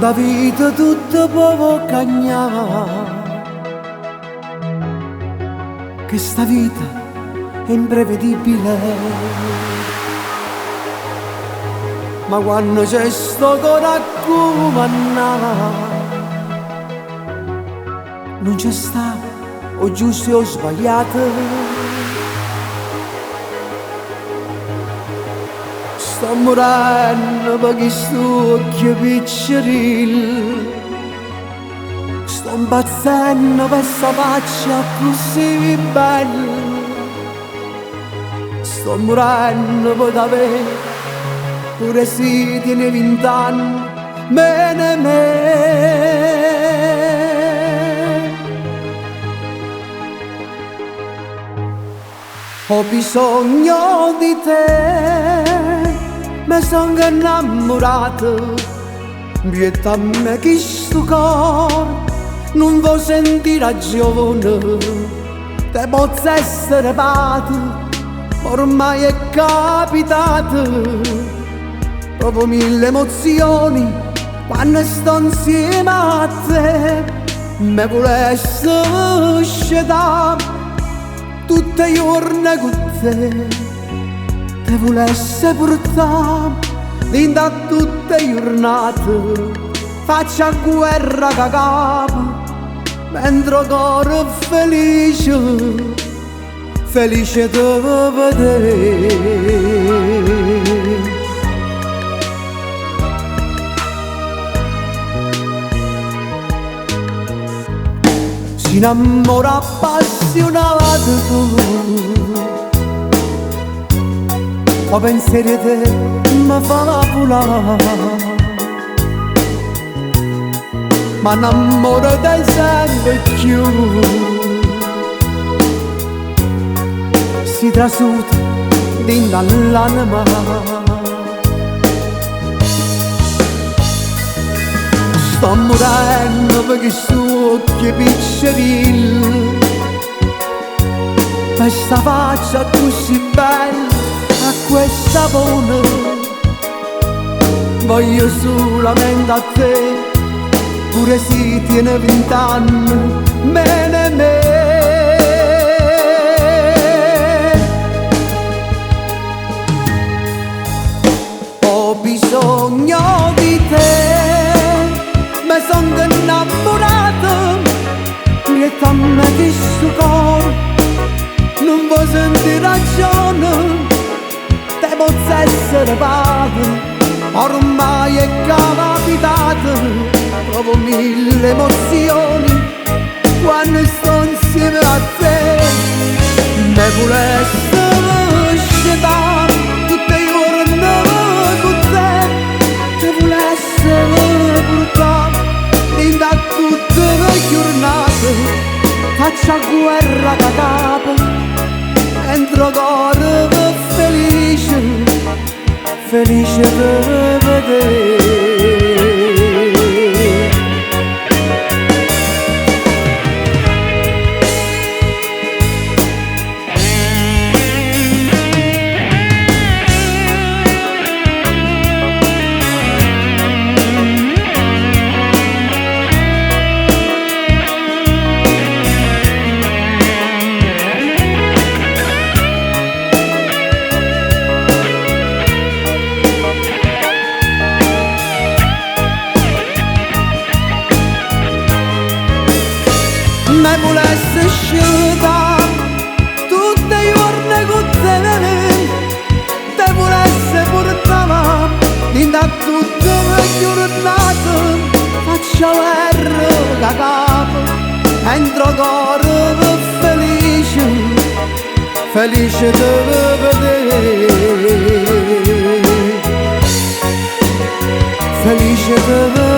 la vita tutta può cagnare, che sta vita è imprevedibile, ma quando c'è sto cuore a comandare non c'è sta o giusto o sbagliato. Sto morendo per questo occhio picceril, sto impazzendo per sta faccia così bella, sto morendo per avere pure se tiene 20 anni meno me. Ho bisogno di te, mi sono innamorato, vieta a me che sto cuore non vuoi sentire ragione, te posso essere pato, ormai è capitato, provo 1000 emozioni quando sto insieme a te, me volesse scegliere tutte i giorni con te, te volesse portare dentro a tutte le giornate, faccia guerra che capo, mentre il cuore è felice, felice di vedere. Si innamora appassionato tu, o pensieri a te mi fa volare, ma innamoro te sempre più, si trasuda dentro all'anima, sto morendo per questo occhio picceril, per sta faccia così bella a questa buona, voglio solamente a te, pure se tiene 20 anni meno me. Ho bisogno di te, mi sono innamorato, vieta a me che sto cuore non vuoi sentire ragione, te posso essere padre, ormai è capitato, provo 1000 emozioni quando sto insieme a te, me volesse scegliere tutte le giorni con te, te volesse portare dentro a tutte le giornate, faccia guerra che capo, entro cuore felice, felice di vedere. Me volesse scegliere tutte le giorni con te, te volesse portare dentro a tutte le giornate, faccia guerra che capo, entro cuore felice, felice di vedere, felice di vedere.